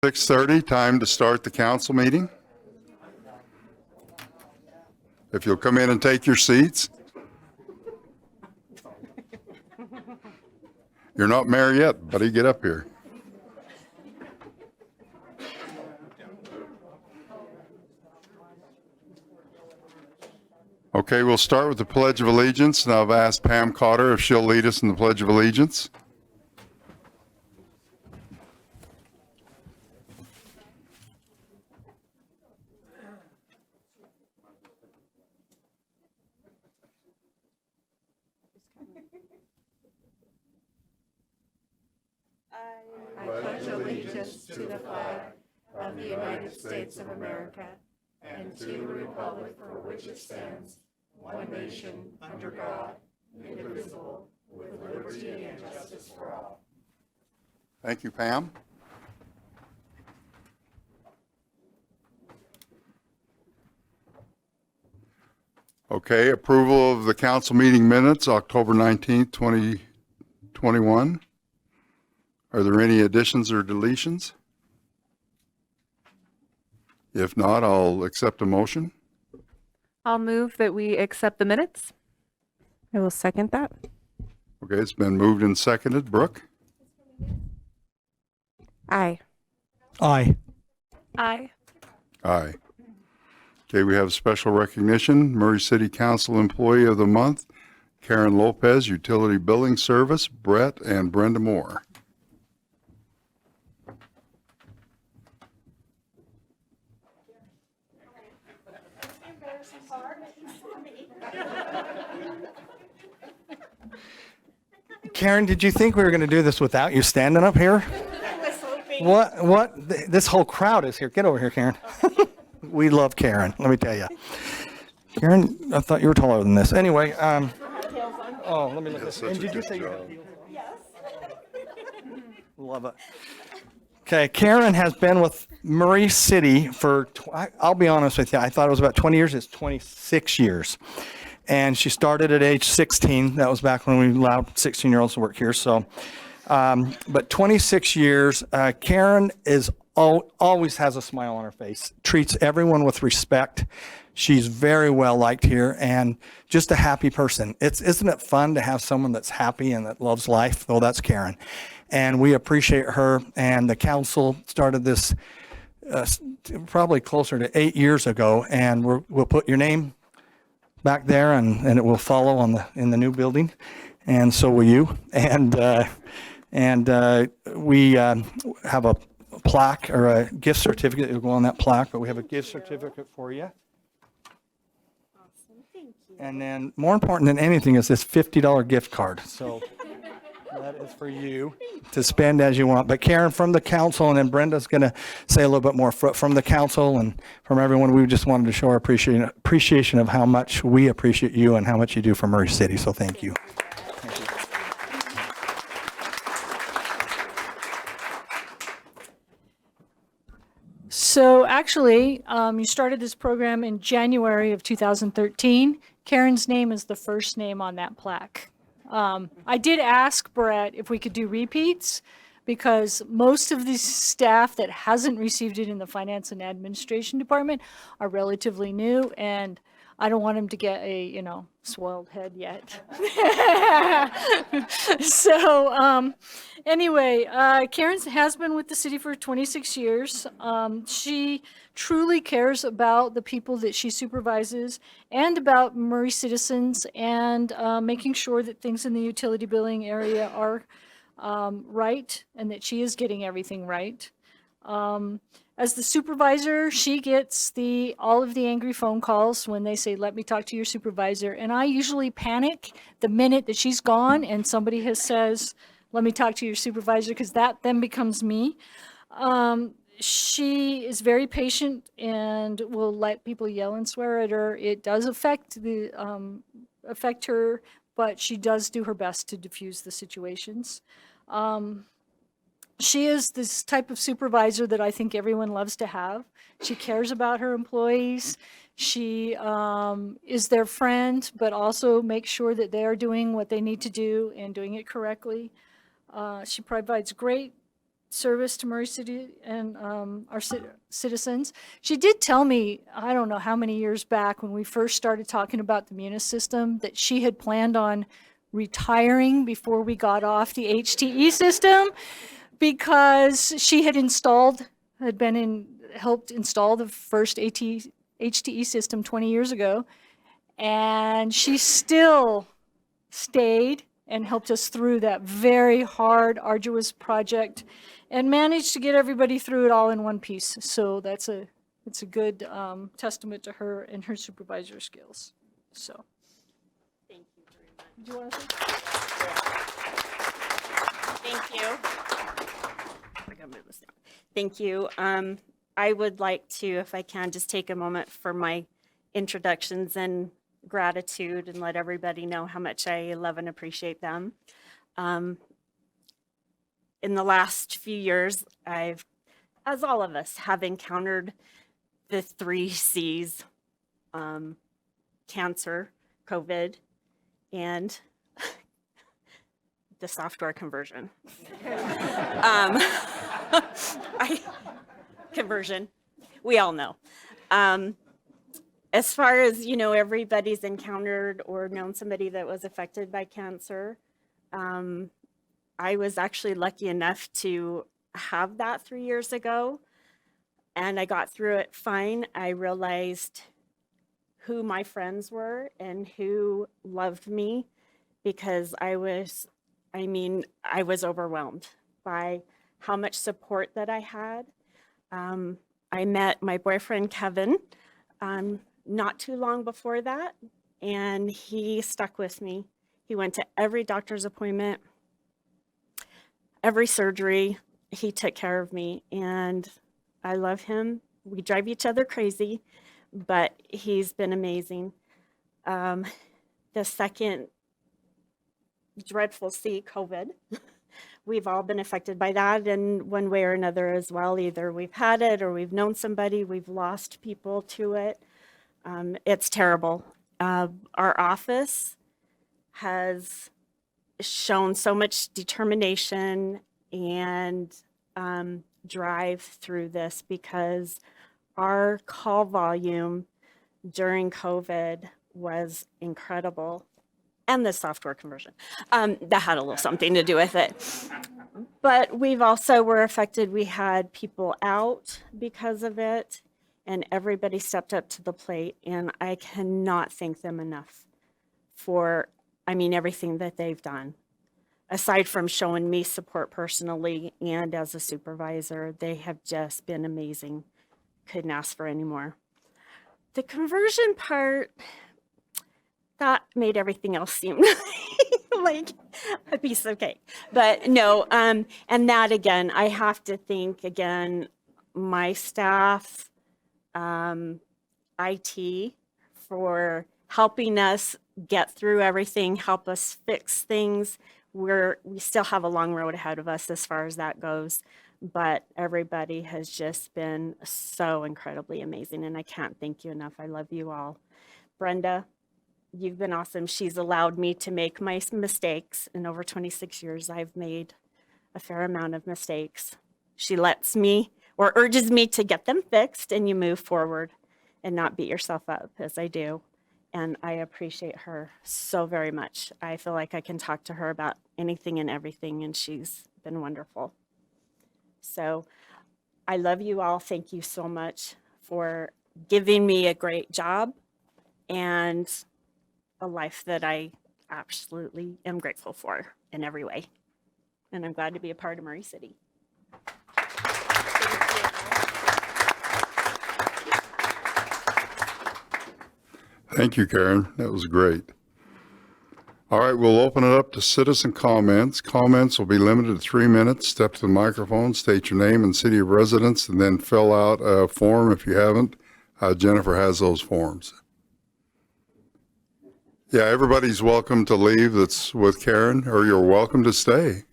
6:30, time to start the council meeting. If you'll come in and take your seats. You're not mayor yet, buddy, get up here. Okay, we'll start with the Pledge of Allegiance, and I've asked Pam Cotter if she'll lead us in the Pledge of Allegiance. I pledge allegiance to the flag of the United States of America and to the republic for which it stands, one nation, under God, indivisible, with liberty and justice for all. Thank you, Pam. Okay, approval of the council meeting minutes, October 19th, 2021. Are there any additions or deletions? If not, I'll accept a motion. I'll move that we accept the minutes. I will second that. Okay, it's been moved and seconded. Brooke? Aye. Aye. Aye. Aye. Okay, we have special recognition, Murray City Council Employee of the Month, Karen Lopez, Utility Billing Service, Brett and Brenda Moore. Karen, did you think we were going to do this without you standing up here? I was hoping. What? This whole crowd is here. Get over here, Karen. We love Karen, let me tell you. Karen, I thought you were taller than this. Anyway, oh, let me look at this. And did you say you had heels? Yes. Love it. Okay, Karen has been with Murray City for, I'll be honest with you, I thought it was about 20 years. It's 26 years. And she started at age 16. That was back when we allowed 16-year-olds to work here. So, but 26 years, Karen is always has a smile on her face, treats everyone with respect. She's very well liked here and just a happy person. Isn't it fun to have someone that's happy and that loves life? Well, that's Karen. And we appreciate her. And the council started this probably closer to 8 years ago. And we'll put your name back there and it will follow in the new building. And so will you. And we have a plaque or a gift certificate that will go on that plaque, but we have a gift certificate for you. Awesome, thank you. And then more important than anything is this $50 gift card. So that is for you to spend as you want. But Karen, from the council, and then Brenda's going to say a little bit more from the council and from everyone, we just wanted to show our appreciation of how much we appreciate you and how much you do for Murray City. So thank you. Thank you. So actually, you started this program in January of 2013. Karen's name is the first name on that plaque. I did ask Brett if we could do repeats because most of the staff that hasn't received it in the finance and administration department are relatively new, and I don't want him to get a, swelled head yet. So anyway, Karen has been with the city for 26 years. She truly cares about the people that she supervises and about Murray citizens and making sure that things in the utility billing area are right and that she is getting everything right. As the supervisor, she gets all of the angry phone calls when they say, "Let me talk to your supervisor." And I usually panic the minute that she's gone and somebody says, "Let me talk to your supervisor," because that then becomes me. She is very patient and will let people yell and swear at her. It does affect her, but she does do her best to diffuse the situations. She is this type of supervisor that I think everyone loves to have. She cares about her employees. She is their friend, but also makes sure that they are doing what they need to do and doing it correctly. She provides great service to Murray City and our citizens. She did tell me, I don't know how many years back when we first started talking about the Munis system, that she had planned on retiring before we got off the HTE system because she had helped install the first HTE system 20 years ago. And she still stayed and helped us through that very hard, arduous project and managed to get everybody through it all in one piece. So it's a good testament to her and her supervisor skills. So. Thank you very much. Do you want to say? Thank you. I gotta move this down. Thank you. I would like to, if I can, just take a moment for my introductions and gratitude and let everybody know how much I love and appreciate them. In the last few years, I've, as all of us, have encountered the 3 C's, cancer, COVID, and the software conversion. Conversion, we all know. As far as, everybody's encountered or known somebody that was affected by cancer, I was actually lucky enough to have that 3 years ago, and I got through it fine. I realized who my friends were and who loved me, because I was overwhelmed by how much support that I had. I met my boyfriend, Kevin, not too long before that, and he stuck with me. He went to every doctor's appointment, every surgery. He took care of me, and I love him. We drive each other crazy, but he's been amazing. The second dreadful C, COVID. We've all been affected by that in one way or another as well. Either we've had it or we've known somebody, we've lost people to it. It's terrible. Our office has shown so much determination and drive through this, because our call volume during COVID was incredible. And the software conversion. That had a little something to do with it. But we've also were affected. We had people out because of it, and everybody stepped up to the plate. And I cannot thank them enough for, everything that they've done. Aside from showing me support personally and as a supervisor, they have just been amazing. Couldn't ask for any more. The conversion part, that made everything else seem like a piece of cake. But no, and that again, I have to thank again my staff, IT, for helping us get through everything, help us fix things. We still have a long road ahead of us as far as that goes, but everybody has just been so incredibly amazing, and I can't thank you enough. I love you all. Brenda, you've been awesome. She's allowed me to make my mistakes. In over 26 years, I've made a fair amount of mistakes. She lets me or urges me to get them fixed, and you move forward and not beat yourself up, as I do. And I appreciate her so very much. I feel like I can talk to her about anything and everything, and she's been wonderful. So I love you all. Thank you so much for giving me a great job and a life that I absolutely am grateful for in every way. And I'm glad to be a part of Murray City. Thank you, Karen. That was great. All right, we'll open it up to citizen comments. Comments will be limited to 3 minutes. Step to the microphone, state your name and city of residence, and then fill out a form if you haven't. Jennifer has those forms. Yeah, everybody's welcome to leave that's with Karen, or you're welcome to stay.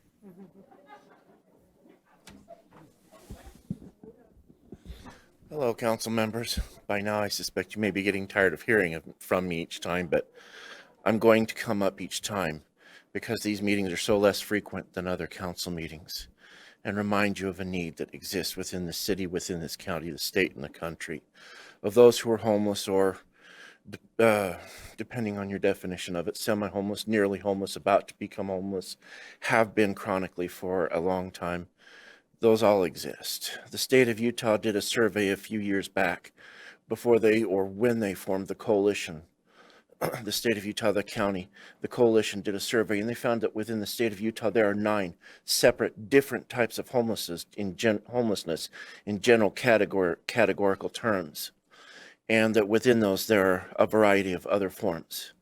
Hello, council members. By now, I suspect you may be getting tired of hearing from me each time, but I'm going to come up each time because these meetings are so less frequent than other council meetings. and remind you of a need that exists within the city, within this county, the state, and the country, of those who are homeless or, depending on your definition of it, semi-homeless, nearly homeless, about to become homeless, have been chronically for a long time. Those all exist. The state of Utah did a survey a few years back before they, or when they formed the coalition. The state of Utah, the county, the coalition did a survey, and they found that within the state of Utah, there are 9 separate, different types of homelessness in general categorical terms, and that within those there are a variety of other forms.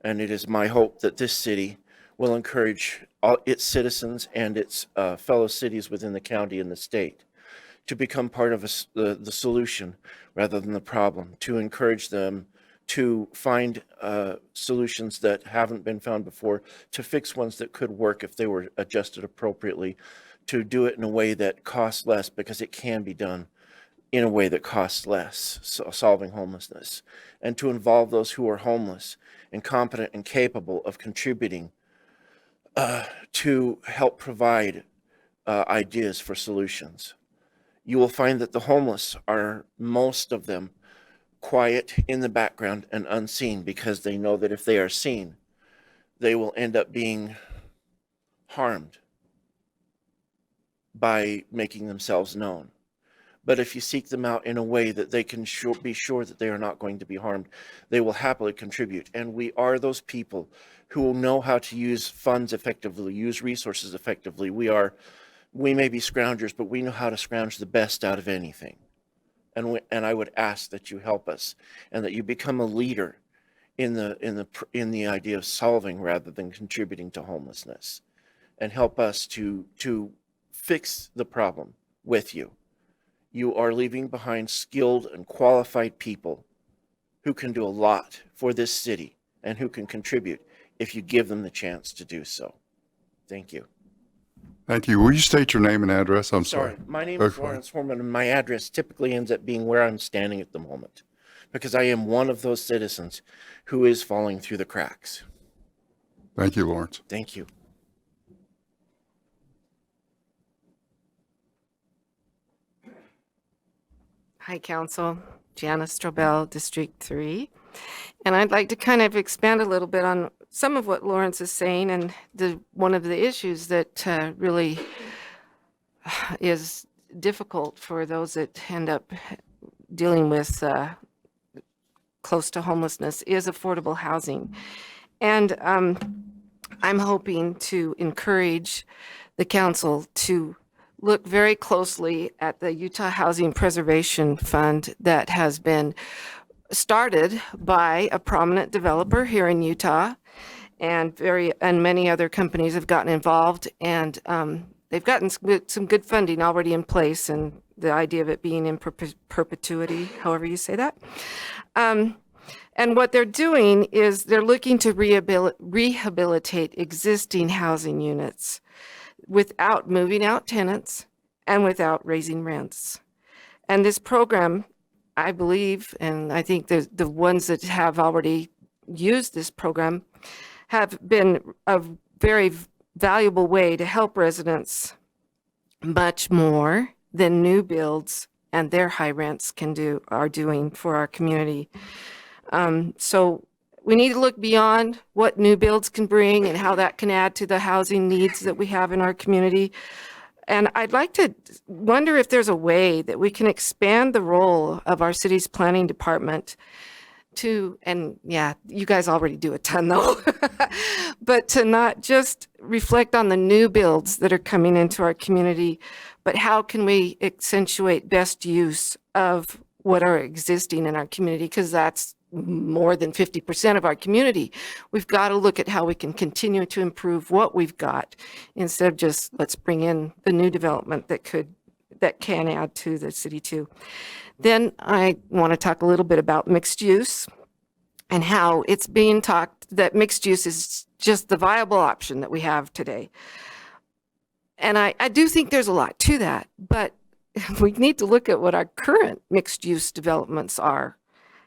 And it is my hope that this city will encourage all its citizens and its fellow cities within the county and the state to become part of the solution rather than the problem, to encourage them to find solutions that haven't been found before, to fix ones that could work if they were adjusted appropriately, to do it in a way that costs less, because it can be done in a way that costs less, so solving homelessness, and to involve those who are homeless and competent and capable of contributing to help provide ideas for solutions. You will find that the homeless are, most of them, quiet in the background and unseen, because they know that if they are seen, they will end up being harmed by making themselves known. But if you seek them out in a way that they can be sure that they are not going to be harmed, they will happily contribute. And we are those people who will know how to use funds effectively, use resources effectively. We may be scroungers, but we know how to scrounge the best out of anything. And I would ask that you help us, and that you become a leader in the idea of solving rather than contributing to homelessness, and help us to fix the problem with you. You are leaving behind skilled and qualified people who can do a lot for this city and who can contribute if you give them the chance to do so. Thank you. Thank you. Will you state your name and address? I'm sorry. My name is Okay. Lawrence Foreman, and my address typically ends up being where I'm standing at the moment, because I am one of those citizens who is falling through the cracks. Thank you, Lawrence. Thank you. Hi, Council. Janice Strobel, District 3. And I'd like to kind of expand a little bit on some of what Lawrence is saying, and one of the issues that really is difficult for those that end up dealing with close to homelessness is affordable housing. And I'm hoping to encourage the council to look very closely at the Utah Housing Preservation Fund that has been started by a prominent developer here in Utah, and many other companies have gotten involved, and they've gotten some good funding already in place, and the idea of it being in perpetuity, however you say that. And what they're doing is they're looking to rehabilitate existing housing units without moving out tenants and without raising rents. And this program, I believe, and I think the ones that have already used this program have been a very valuable way to help residents much more than new builds and their high rents are doing for our community. So we need to look beyond what new builds can bring and how that can add to the housing needs that we have in our community. And I'd like to wonder if there's a way that we can expand the role of our city's planning department and yeah, you guys already do a ton though, but to not just reflect on the new builds that are coming into our community, but how can we accentuate best use of what are existing in our community, because that's more than 50% of our community. We've got to look at how we can continue to improve what we've got instead of just let's bring in the new development that can add to the city too. Then I want to talk a little bit about mixed use and how it's being talked that mixed use is just the viable option that we have today. And I do think there's a lot to that, but we need to look at what our current mixed use developments are.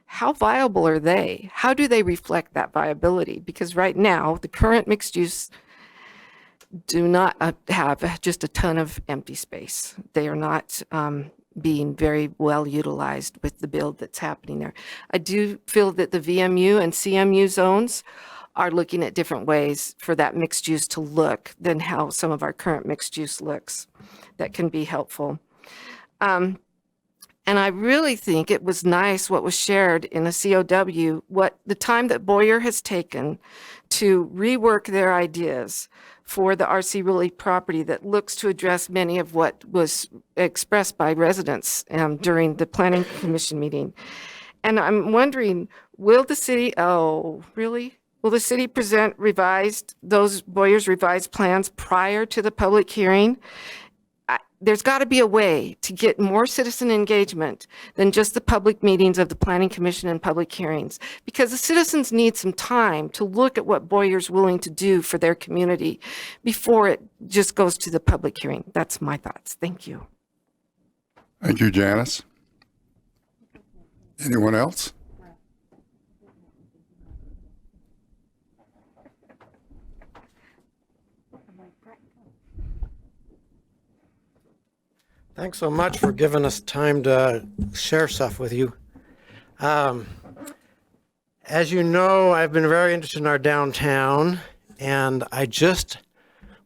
How viable are they? How do they reflect that viability? Because right now, the current mixed use do not have just a ton of empty space. They are not being very well utilized with the build that's happening there. I do feel that the VMU and CMU zones are looking at different ways for that mixed use to look than how some of our current mixed use looks. That can be helpful. And I really think it was nice what was shared in the COW, what the time that Boyer has taken to rework their ideas for the RC Raleigh property that looks to address many of what was expressed by residents during the Planning Commission meeting. And I'm wondering, will the city, oh, really? Will the city present those Boyer's revised plans prior to the public hearing? There's got to be a way to get more citizen engagement than just the public meetings of the Planning Commission and public hearings, because the citizens need some time to look at what Boyer's willing to do for their community before it just goes to the public hearing. That's my thoughts. Thank you. Thank you, Janice. Anyone else? Thanks so much for giving us time to share stuff with you. As you know, I've been very interested in our downtown, and I just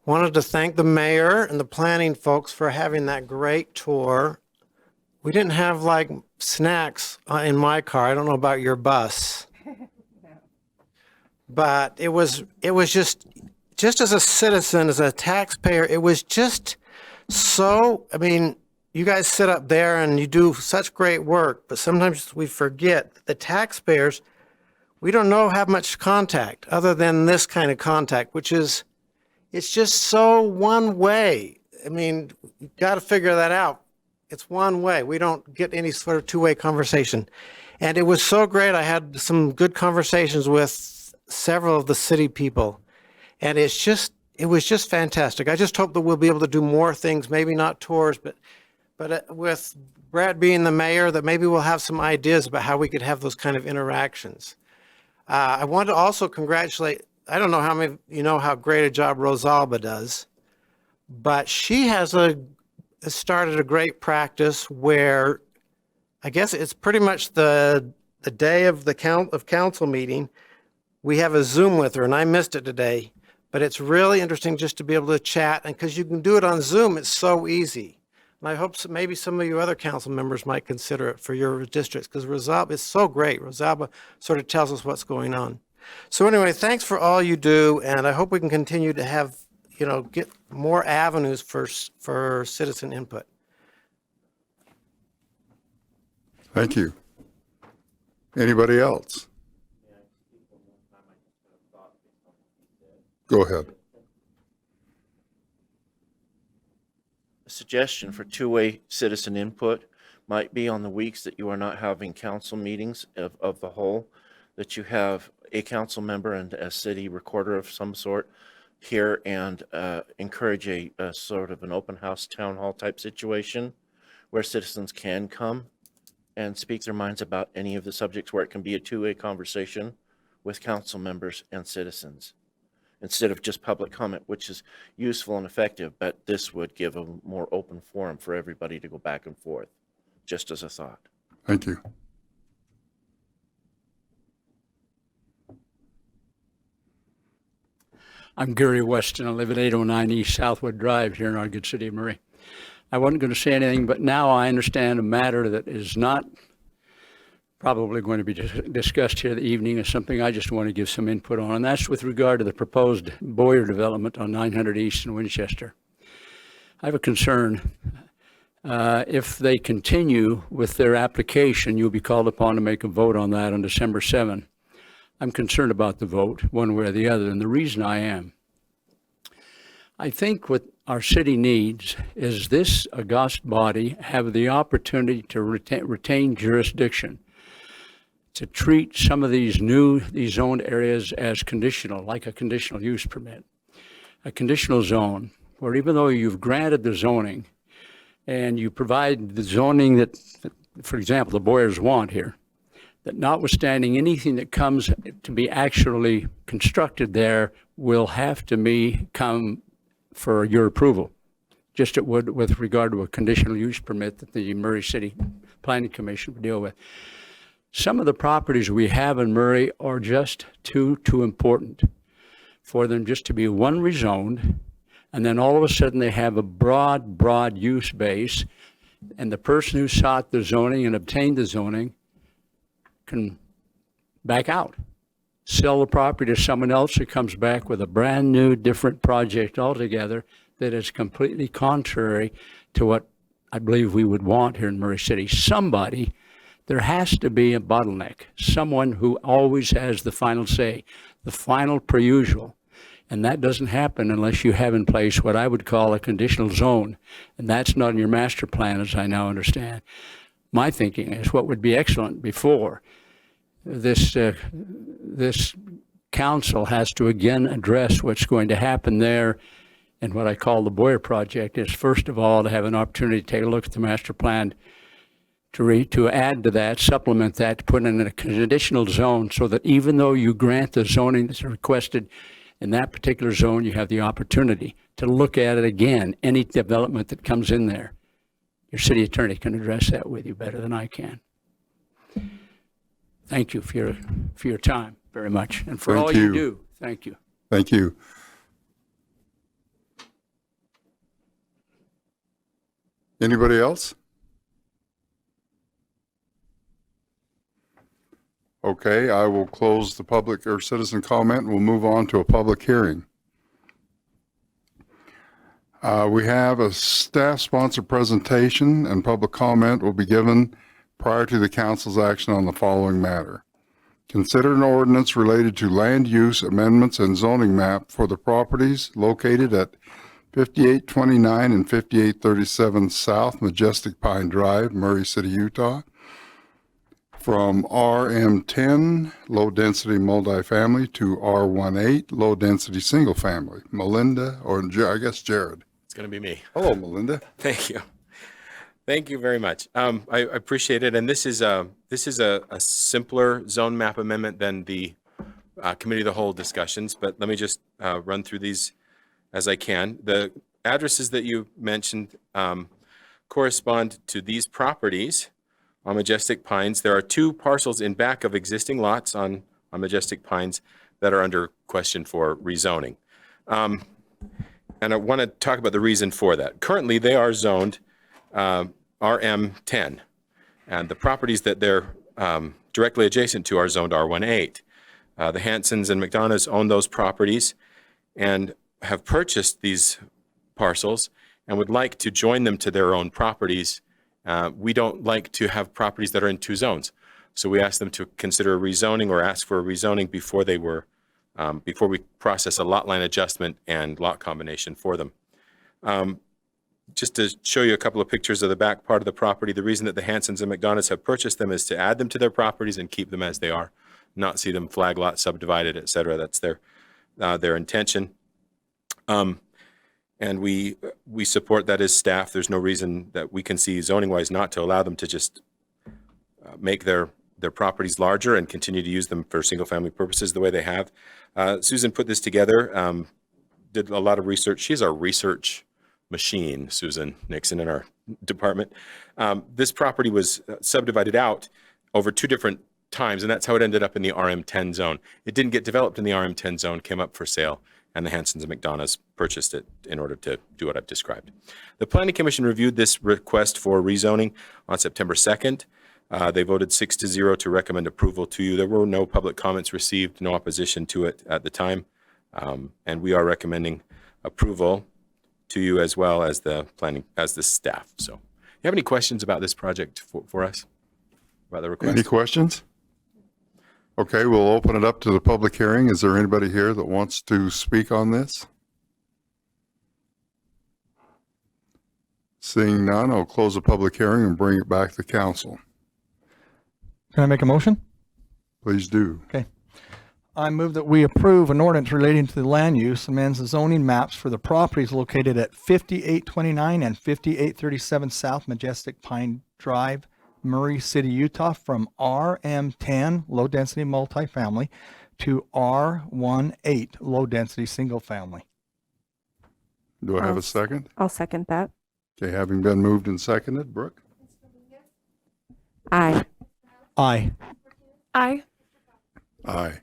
wanted to thank the mayor and the planning folks for having that great tour. We didn't have like snacks in my car. I don't know about your bus. But it was just as a citizen, as a taxpayer, it was just so, I mean, you guys sit up there and you do such great work, but sometimes we forget that the taxpayers, we don't know how much contact other than this kind of contact, which is, it's just so one way. I mean, you've got to figure that out. It's one way. We don't get any sort of two-way conversation. And it was so great. I had some good conversations with several of the city people, and it was just fantastic. I just hope that we'll be able to do more things, maybe not tours, but with Brad being the mayor, that maybe we'll have some ideas about how we could have those kind of interactions. I want to also congratulate, I don't know how many of you know how great a job Rosalba does, but she has started a great practice where I guess it's pretty much the day of the council meeting, we have a Zoom with her, and I missed it today. But it's really interesting just to be able to chat, and because you can do it on Zoom, it's so easy. And I hope maybe some of you other council members might consider it for your districts, because Rosalba is so great. Rosalba sort of tells us what's going on. So anyway, thanks for all you do, and I hope we can continue to have, get more avenues for citizen input. Thank you. Anybody else? Go ahead. A suggestion for two-way citizen input might be on the weeks that you are not having council meetings of the whole, that you have a council member and a city recorder of some sort here and encourage a sort of an open house town hall type situation where citizens can come and speak their minds about any of the subjects, where it can be a two-way conversation with council members and citizens, instead of just public comment, which is useful and effective, but this would give a more open forum for everybody to go back and forth, just as a thought. Thank you. I'm Gary Weston. I live at 809 East Southwood Drive here in our good city of Murray. I wasn't going to say anything, but now I understand a matter that is not probably going to be discussed here this evening is something I just want to give some input on, and that's with regard to the proposed Boyer development on 900 East in Winchester. I have a concern. If they continue with their application, you'll be called upon to make a vote on that on December 7. I'm concerned about the vote, one way or the other, and the reason I am. I think what our city needs is this august body have the opportunity to retain jurisdiction, to treat some of these zoned areas as conditional, like a conditional use permit. A conditional zone, where even though you've granted the zoning and you provide the zoning that, for example, the Boyers want here, that notwithstanding anything that comes to be actually constructed there will have to come for your approval, just it would with regard to a conditional use permit that the Murray City Planning Commission would deal with. Some of the properties we have in Murray are just too important for them just to be one rezoned, and then all of a sudden they have a broad use base, and the person who sought the zoning and obtained the zoning can back out, sell the property to someone else who comes back with a brand new, different project altogether that is completely contrary to what I believe we would want here in Murray City. There has to be a bottleneck, someone who always has the final say, the final per usual. And that doesn't happen unless you have in place what I would call a conditional zone. And that's not in your master plan, as I now understand. My thinking is what would be excellent before this council has to again address what's going to happen there. And what I call the Boyer Project is, first of all, to have an opportunity to take a look at the master plan, to add to that, supplement that, to put in a conditional zone so that even though you grant the zoning that's requested in that particular zone, you have the opportunity to look at it again, any development that comes in there. Your city attorney can address that with you better than I can. Thank you for your time very much, and for all you do. Thank you. Thank you. Anybody else? Okay, I will close the public or citizen comment, and we'll move on to a public hearing. We have a staff-sponsored presentation, and public comment will be given prior to the council's action on the following matter. Consider an ordinance related to land use amendments and zoning map for the properties located at 5829 and 5837 South Majestic Pine Drive, Murray City, Utah, from RM10 low-density multifamily to R18 low-density single-family. Melinda, or I guess Jared. It's going to be me. Hello, Melinda. Thank you. Thank you very much. I appreciate it. And this is a simpler zone map amendment than the committee of the whole discussions. But let me just run through these as I can. The addresses that you mentioned correspond to these properties on Majestic Pines. There are two parcels in back of existing lots on Majestic Pines that are under question for rezoning. And I want to talk about the reason for that. Currently, they are zoned RM10, and the properties that they're directly adjacent to are zoned R18. The Hansons and McDonoughs own those properties and have purchased these parcels and would like to join them to their own properties. We don't like to have properties that are in two zones. So we asked them to consider rezoning or ask for a rezoning before we process a lot line adjustment and lot combination for them. Just to show you a couple of pictures of the back part of the property, the reason that the Hansons and McDonoughs have purchased them is to add them to their properties and keep them as they are, not see them flag lot subdivided, et cetera. That's their intention. And we support that as staff. There's no reason that we can see zoning wise not to allow them to just make their properties larger and continue to use them for single family purposes the way they have. Susan put this together, did a lot of research. She's our research machine, Susan Nixon, in our department. This property was subdivided out over two different times, and that's how it ended up in the RM10 zone. It didn't get developed in the RM10 zone, came up for sale, and the Hansons and McDonoughs purchased it in order to do what I've described. The Planning Commission reviewed this request for rezoning on September 2nd. They voted 6-0 to recommend approval to you. There were no public comments received, no opposition to it at the time. And we are recommending approval to you as well as the staff. So you have any questions about this project for us, about the request? Any questions? Okay, we'll open it up to the public hearing. Is there anybody here that wants to speak on this? Seeing none, I'll close the public hearing and bring it back to council. Can I make a motion? Please do. Okay. I move that we approve an ordinance relating to the land use amends the zoning maps for the properties located at 5829 and 5837 South Majestic Pine Drive, Murray City, Utah, from RM10 low density multifamily to R18 low density single family. Do I have a second? I'll second that. Okay, having been moved and seconded, Brooke? Aye. Aye. Aye. Aye.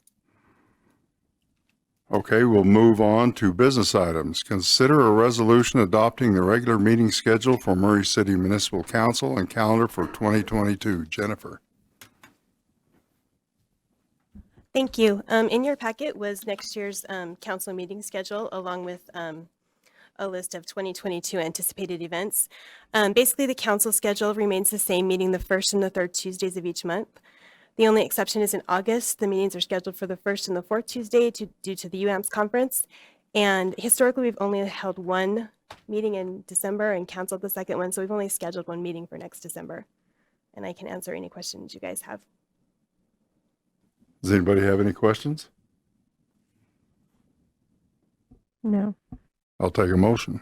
Okay, we'll move on to business items. Consider a resolution adopting the regular meeting schedule for Murray City Municipal Council and calendar for 2022. Jennifer. Thank you. In your packet was next year's council meeting schedule along with a list of 2022 anticipated events. Basically, the council schedule remains the same, meeting the first and the third Tuesdays of each month. The only exception is in August. The meetings are scheduled for the first and the fourth Tuesday due to the UAMPS conference. And historically, we've only held one meeting in December and canceled the second one. So we've only scheduled one meeting for next December. And I can answer any questions you guys have. Does anybody have any questions? No. I'll take a motion.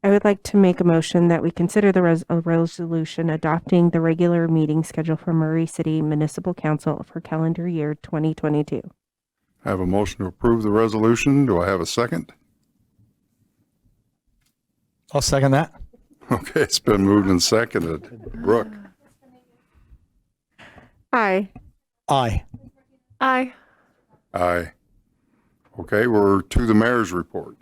I would like to make a motion that we consider the resolution adopting the regular meeting schedule for Murray City Municipal Council for calendar year 2022. I have a motion to approve the resolution. Do I have a second? I'll second that. Okay, it's been moved and seconded. Brooke? Aye. Aye. Aye. Aye. Okay, we're to the mayor's report.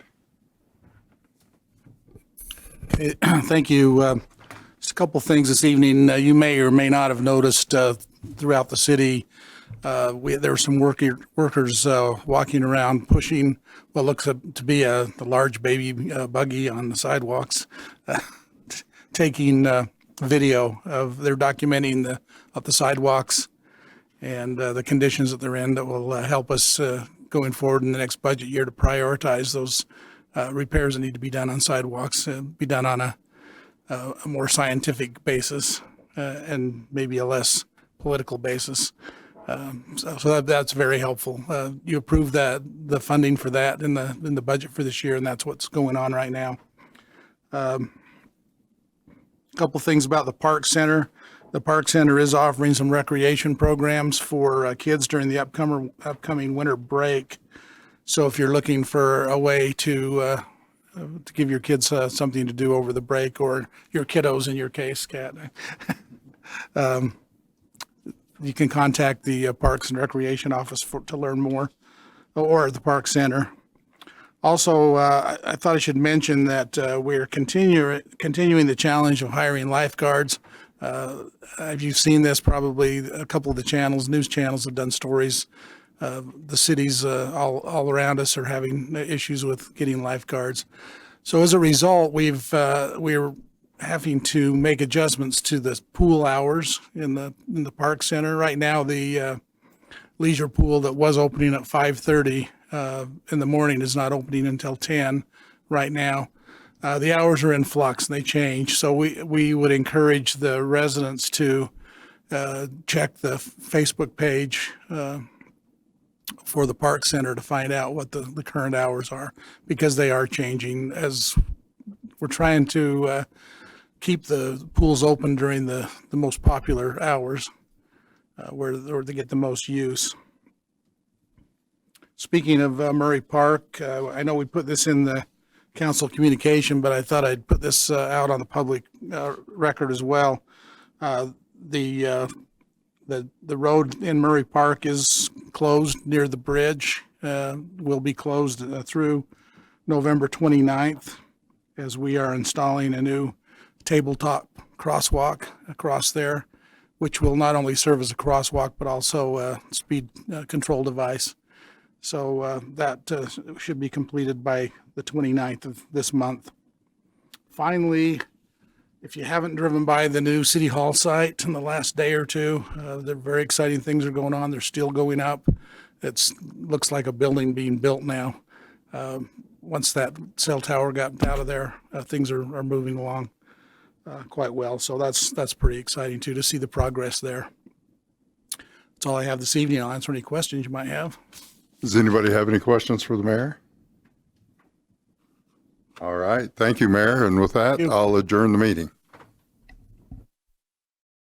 Thank you. Just a couple things this evening. You may or may not have noticed throughout the city, there were some workers walking around pushing what looks to be a large baby buggy on the sidewalks, taking video of they're documenting the sidewalks and the conditions that they're in that will help us going forward in the next budget year to prioritize those repairs that need to be done on sidewalks, be done on a more scientific basis and maybe a less political basis. So that's very helpful. You approved the funding for that in the budget for this year, and that's what's going on right now. A couple things about the Park Center. The Park Center is offering some recreation programs for kids during the upcoming winter break. So if you're looking for a way to give your kids something to do over the break, or your kiddos in your case, Kat, you can contact the Parks and Recreation Office to learn more, or the Park Center. Also, I thought I should mention that we're continuing the challenge of hiring lifeguards. You've seen this probably. A couple of the channels, news channels, have done stories. The cities all around us are having issues with getting lifeguards. So as a result, we're having to make adjustments to the pool hours in the Park Center. Right now, the leisure pool that was opening at 5:30 in the morning is not opening until 10 right now. The hours are in flux and they change. So we would encourage the residents to check the Facebook page for the Park Center to find out what the current hours are, because they are changing as we're trying to keep the pools open during the most popular hours where they get the most use. Speaking of Murray Park, I know we put this in the council communication, but I thought I'd put this out on the public record as well. The road in Murray Park is closed near the bridge, will be closed through November 29th, as we are installing a new tabletop crosswalk across there, which will not only serve as a crosswalk, but also a speed control device. So that should be completed by the 29th of this month. Finally, if you haven't driven by the new City Hall site in the last day or two, there are very exciting things are going on. They're still going up. It looks like a building being built now. Once that cell tower got out of there, things are moving along quite well. So that's pretty exciting too, to see the progress there. That's all I have this evening. I'll answer any questions you might have. Does anybody have any questions for the mayor? All right. Thank you, Mayor. And with that, I'll adjourn the meeting.